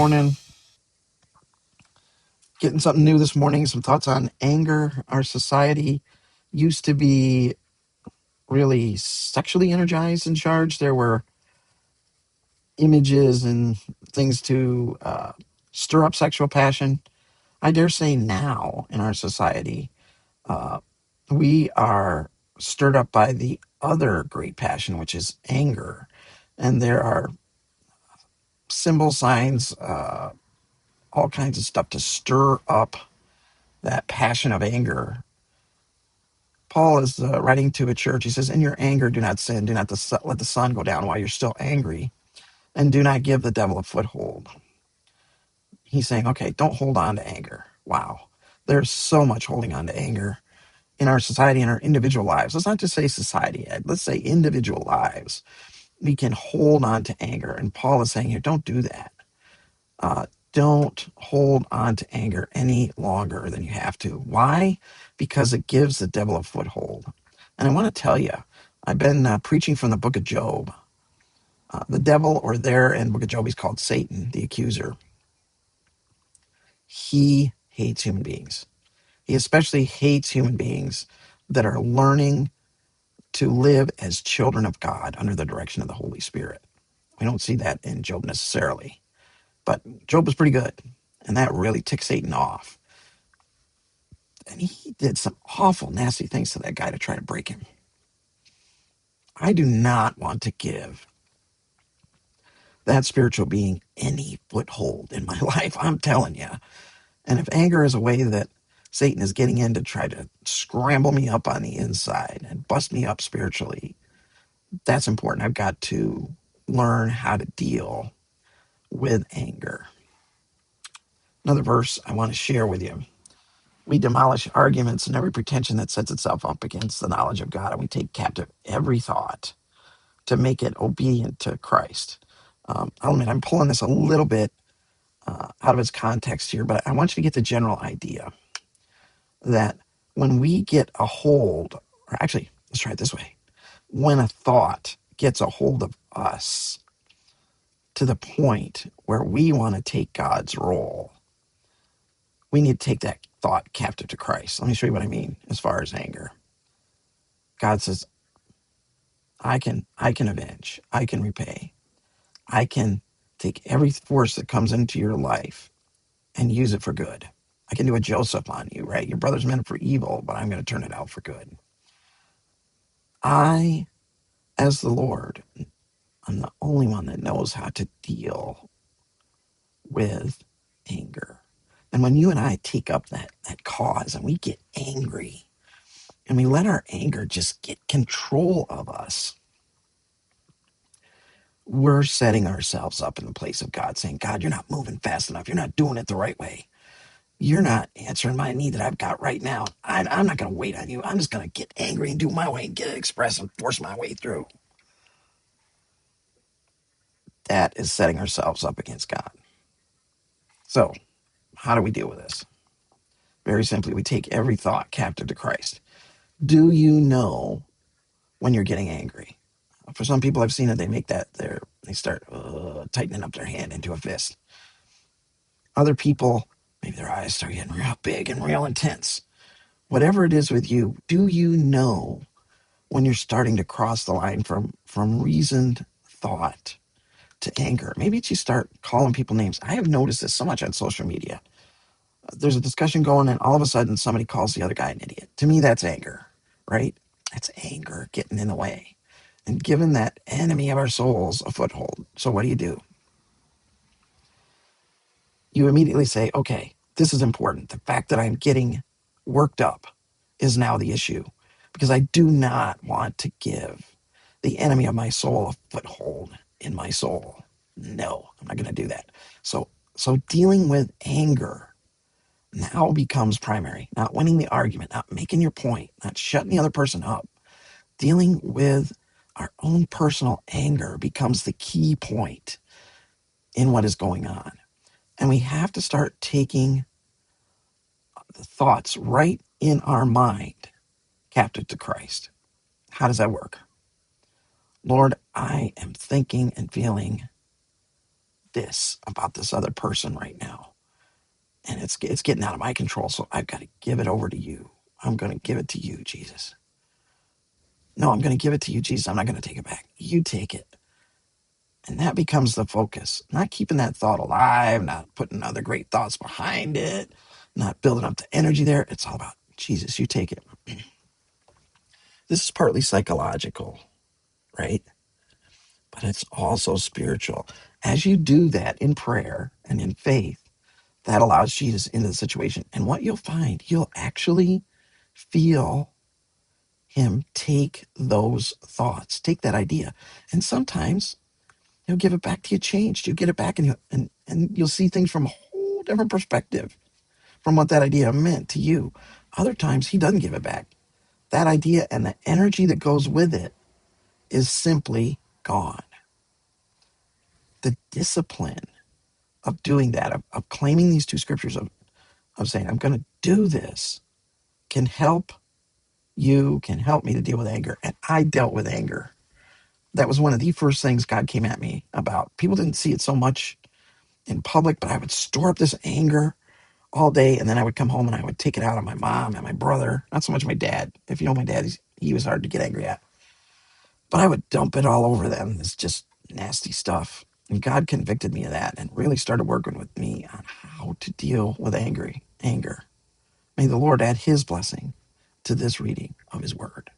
morning. Getting something new this morning. Some thoughts on anger. Our society used to be really sexually energized and charged. There were images and things to stir up sexual passion. I dare say now in our society, uh, we are stirred up by the other great passion, which is anger. And there are symbol signs, all kinds of stuff to stir up that passion of anger. Paul is writing to a church. He says, in your anger, do not sin. Do not let the sun go down while you're still angry. And do not give the devil a foothold. He's saying, okay, don't hold on to anger. Wow. There's so much holding on to anger in our society, in our individual lives. Let's not just say society, Ed. Let's say individual lives. We can hold on to anger. And Paul is saying here, don't do that. Don't hold on to anger any longer than you have to. Why? Because it gives the devil a foothold. And I want to tell you, I've been preaching from the book of Job. The devil, or there in the book of Job, he's called Satan, the accuser. He hates human beings. He especially hates human beings that are learning to live as children of God under the direction of the Holy Spirit. We don't see that in Job necessarily, but Job was pretty good, and that really ticked Satan off. And he did some awful, nasty things to that guy to try to break him. I do not want to give that spiritual being any foothold in my life. I'm telling you. And if anger is a way that Satan is getting in to try to scramble me up on the inside and bust me up spiritually, that's important. I've got to learn how to deal with anger. Another verse I want to share with you. We demolish arguments and every pretension that sets itself up against the knowledge of God, and we take captive every thought to make it obedient to Christ. I'll admit I'm pulling this a little bit out of its context here, but I want you to get the general idea that when we get a hold, or actually, let's try it this way. When a thought gets a hold of us to the point where we want to take God's role, we need to take that thought captive to Christ. Let me show you what I mean as far as anger. God says, I can avenge, I can repay, I can take every force that comes into your life and use it for good. I can do a Joseph on you, right? Your brother's meant for evil, but I'm going to turn it out for good. I, as the Lord, I'm the only one that knows how to deal with anger. And when you and I take up that cause and we get angry and we let our anger just get control of us, we're setting ourselves up in the place of God, saying, God, you're not moving fast enough. You're not doing it the right way. You're not answering my need that I've got right now. I'm not going to wait on you. I'm just going to get angry and do my way and get it expressed and force my way through. That is setting ourselves up against God. So, how do we deal with this? Very simply, we take every thought captive to Christ. Do you know when you're getting angry? For some people, I've seen it. They make that they start tightening up their hand into a fist. Other people, maybe their eyes start getting real big and real intense. Whatever it is with you, do you know when you're starting to cross the line from reasoned thought to anger? Maybe it's you start calling people names. I have noticed this so much on social media. There's a discussion going and all of a sudden somebody calls the other guy an idiot. To me, that's anger, right? That's anger getting in the way and giving that enemy of our souls a foothold. So what do? You immediately say, okay, this is important. The fact that I'm getting worked up is now the issue because I do not want to give the enemy of my soul a foothold in my soul. No, I'm not going to do that. So dealing with anger now becomes primary, not winning the argument, not making your point, not shutting the other person up. Dealing with our own personal anger becomes the key point in what is going on. And we have to start taking the thoughts right in our mind captive to Christ. How does that work? Lord, I am thinking and feeling this about this other person right now, and it's getting out of my control. So I've got to give it over to you. I'm going to give it to you, Jesus. No, I'm going to give it to you, Jesus. I'm not going to take it back. You take it. And that becomes the focus. Not keeping that thought alive, not putting other great thoughts behind it, not building up the energy there. It's all about Jesus, you take it. This is partly psychological, right? But it's also spiritual. As you do that in prayer and in faith, that allows Jesus into the situation. And what you'll find, you'll actually feel him take those thoughts, take that idea. And sometimes he'll give it back to you changed. You get it back and you'll see things from a whole different perspective from what that idea meant to you. Other times he doesn't give it back. That idea and the energy that goes with it is simply gone. The discipline of doing that, of claiming these two scriptures, of saying, I'm going to do this, can help you, can help me to deal with anger. And I dealt with anger. That was one of the first things God came at me about. People didn't see it so much in public, but I would store up this anger all day, and then I would come home and I would take it out on my mom and my brother. Not so much my dad. If you know my dad, he was hard to get angry at. But I would dump it all over them. It's just nasty stuff. And God convicted me of that and really started working with me on how to deal with anger. May the Lord add his blessing to this reading of his word.